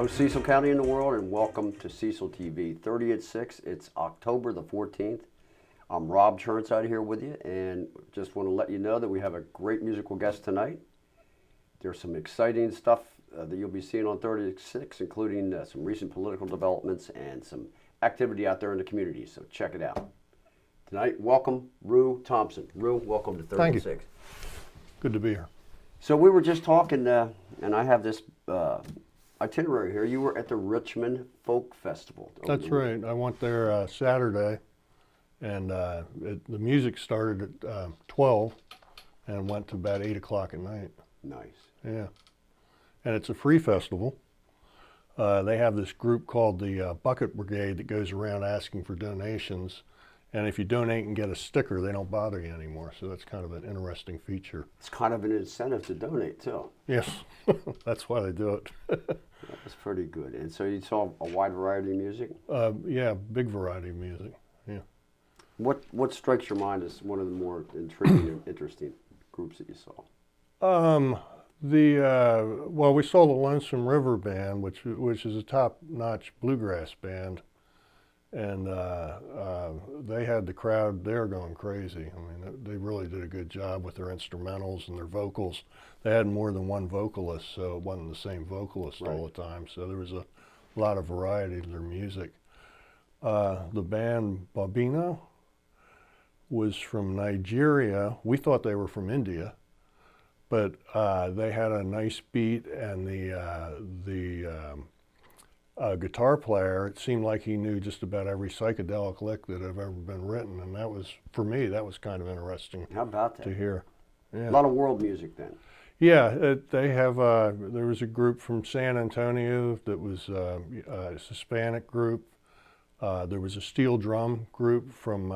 Hello, Cecil County in the world, and welcome to Cecil TV. 30 at 6, it's October the 14th. I'm Rob Churnside here with you, and just want to let you know that we have a great musical guest tonight. There's some exciting stuff that you'll be seeing on 30 at 6, including some recent political developments and some activity out there in the community, so check it out. Tonight, welcome, Rue Thompson. Rue, welcome to 30 at 6. Good to be here. So we were just talking, and I have this itinerary here. You were at the Richmond Folk Festival. That's right. I went there Saturday, and the music started at 12 and went to about 8 o'clock at night. Nice. Yeah. And it's a free festival. They have this group called the Bucket Brigade that goes around asking for donations. And if you donate and get a sticker, they don't bother you anymore. So that's kind of an interesting feature. It's kind of an incentive to donate, too. Yes. That's why they do it. That's pretty good. And so you saw a wide variety of music? Yeah, big variety of music. Yeah. What strikes your mind as one of the more intriguing and interesting groups that you saw? Well, we saw the Lonesome River Band, which is a top-notch bluegrass band, and they had the crowd there going crazy. I mean, they really did a good job with their instrumentals and their vocals. They had more than one vocalist, so it wasn't the same vocalist all the time. So there was a lot of variety to their music. The band Babino was from Nigeria. We thought they were from India, but they had a nice beat, and the guitar player, it seemed like he knew just about every psychedelic lick that have ever been written, and that was, for me, that was kind of interesting. How about that? To hear. Yeah. A lot of world music then. Yeah, they have, there was a group from San Antonio that was a Hispanic group. There was a steel drum group from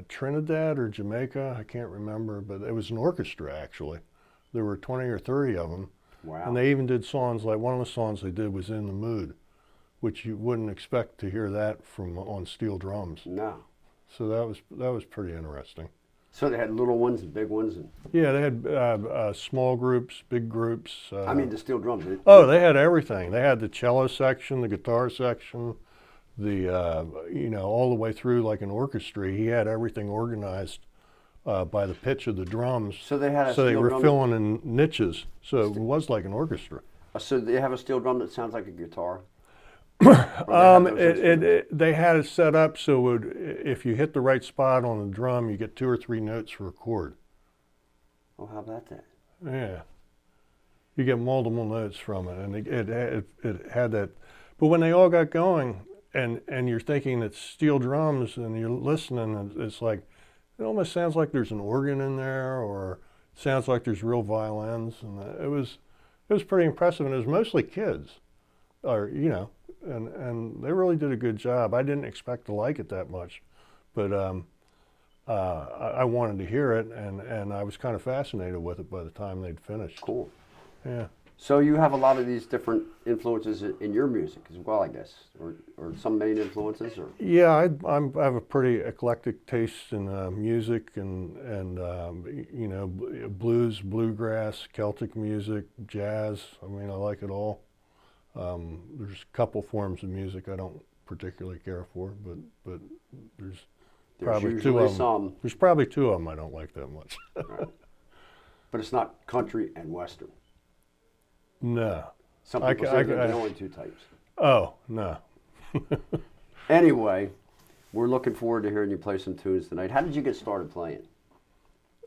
Trinidad or Jamaica, I can't remember, but it was an orchestra actually. There were 20 or 30 of them. Wow. And they even did songs, like one of the songs they did was In the Mood, which you wouldn't expect to hear that from on steel drums. No. So that was pretty interesting. So they had little ones and big ones? And Yeah, they had small groups, big groups. I mean the steel drums. Oh, they had everything. They had the cello section, the guitar section, the all the way through like an orchestra. He had everything organized by the pitch of the drums. So they had they were filling in niches. So it was like an orchestra. So they have a steel drum that sounds like a guitar? They had it set up so if you hit the right spot on the drum, you get 2 or 3 notes for a chord. Oh, how about that? Yeah. You get multiple notes from it, and it had that. But when they all got going, and you're thinking it's steel drums, and you're listening, and it's like, it almost sounds like there's an organ in there, or it sounds like there's real violins, and it was pretty impressive, and it was mostly kids, and they really did a good job. I didn't expect to like it that much, but I wanted to hear it, and I was kind of fascinated with it by the time they'd finished. Cool. Yeah. So you have a lot of these different influences in your music as well, I guess, or some main influences, or? Yeah, I have a pretty eclectic taste in music, and blues, bluegrass, Celtic music, jazz. I mean, I like it all. There's a couple forms of music I don't particularly care for, but there's probably two of them. There's probably 2 of them I don't like that much. Right. But it's not country and western. No. Some people say there's only 2 types. Oh, no. Anyway, we're looking forward to hearing you play some tunes tonight. How did you get started playing?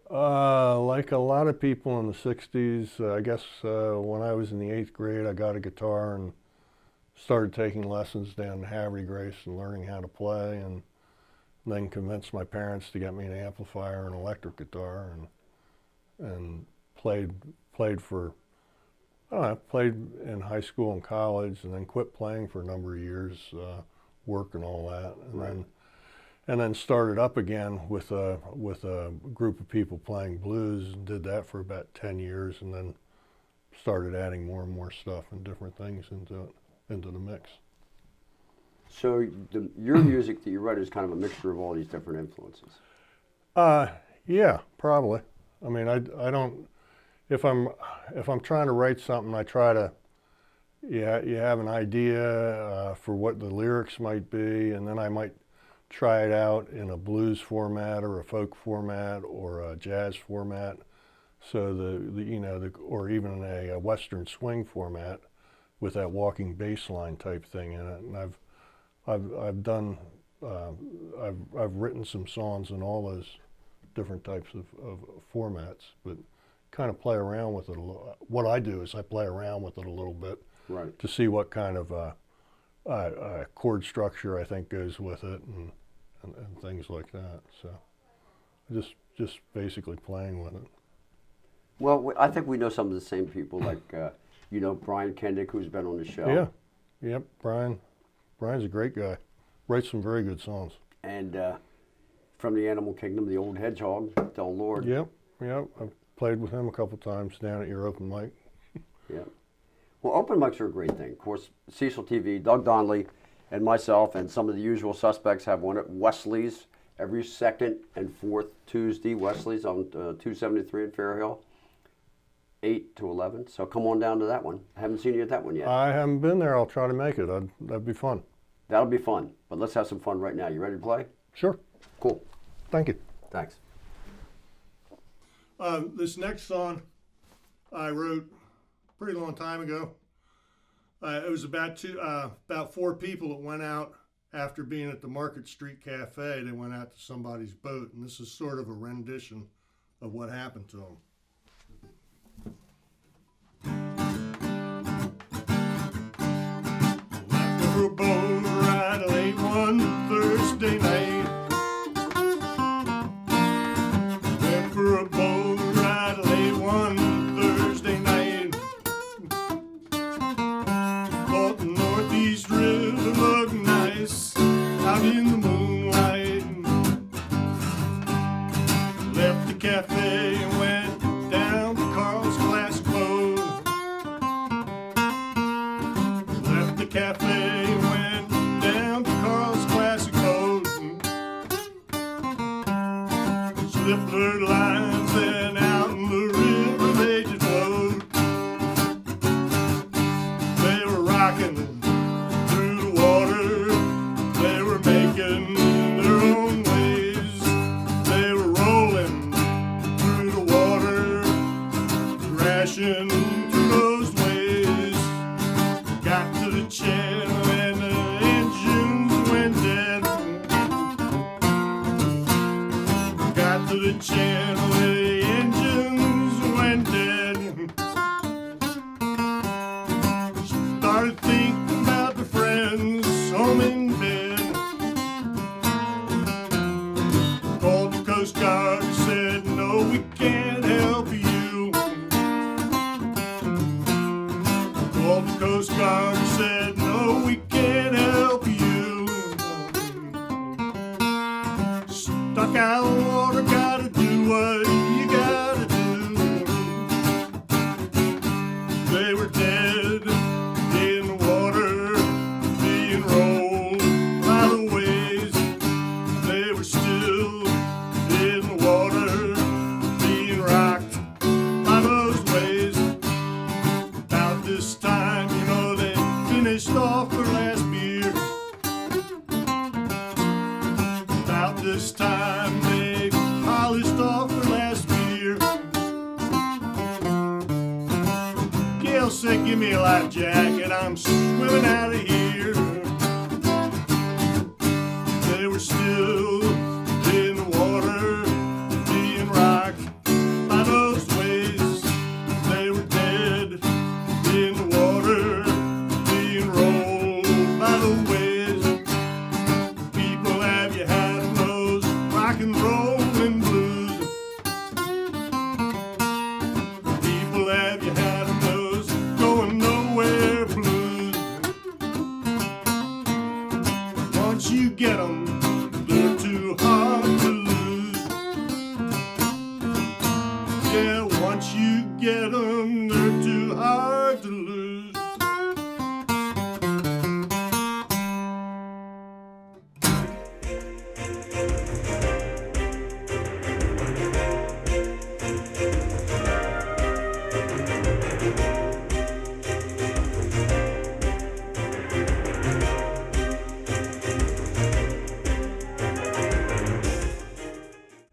Like a lot of people in the 60s, I guess when I was in the 8th grade, I got a guitar and started taking lessons down in Havre Grace and learning how to play, and then convinced my parents to get me an amplifier and electric guitar, and played for, played in high school and college, and then quit playing for a number of years, work and all that, and then started up again with a group of people playing blues, and did that for about 10 years, and then started adding more and more stuff and different things into the mix. So your music that you write is kind of a mixture of all these different influences. Yeah, probably. I mean, I don't. If I'm trying to write something, I try to you have an idea for what the lyrics might be, and then I might try it out in a blues format or a folk format or a jazz format, so or even a western swing format with that walking bass line type thing in it. And I've done I've written some songs in all those different types of formats, but kind of play around with it a little. What I do is I play around with it a little bit, Right. to see what kind of chord structure I think goes with it, and things like that. So just basically playing with it. Well, I think we know some of the same people, like Brian Kendick, who's been on the show. Yeah, yep. Brian's a great guy. Writes some very good songs. And from the Animal Kingdom, the old hedgehog, Del Lord. Yep. I've played with him a couple times down at your open mic. Yeah. Well, open mics are a great thing. Of course, Cecil TV, Doug Donnelly, and myself, and some of the usual suspects have one at Wesley's every second and fourth Tuesday. Wesley's on 273 in Fairhill, 8 to 11. So come on down to that one. I haven't seen you at that one yet. I haven't been there. I'll try to make it. That'd be fun. That'll be fun. But let's have some fun right now. You ready to play? Sure. Cool. Thank you. Thanks. This next song I wrote a pretty long time ago. It was about 4 people that went out after being at the Market Street Cafe. They went out to somebody's boat, and this is sort of a rendition of what happened to them. Left for a boat ride late one Thursday night. Went for a boat ride late one Thursday night. Thought the Northeast River looked nice out in the moonlight. Left the cafe and went down to Carl's Classic Boat. Left the cafe and went down to Carl's Classic Boat. Slipped blurred lines and out in the river they just rode. They were rocking through the water. They were making their own ways. They were rolling through the water, crashing through those waves. Got to the channel and the engines went dead. Got to the channel and the engines went dead. Started thinking about the friends home in bed. Called the Coast Guard and said, no, we can't help you. Called the Coast Guard and said, no, we can't help you. Stuck out in the water, gotta do what you gotta do. They were dead in the water, being rolled by the waves. They were still in the water, being rocked by those waves. About this time, they finished off their last beer. About this time, they polished off their last beer. Gail said, give me a life jacket, I'm swimming out of here. They were still in the water, being rocked by those waves. They were dead in the water, being rolled by the waves. People, have you had those rock and roll and blues? People, have you had those going nowhere blues? Once you get 'em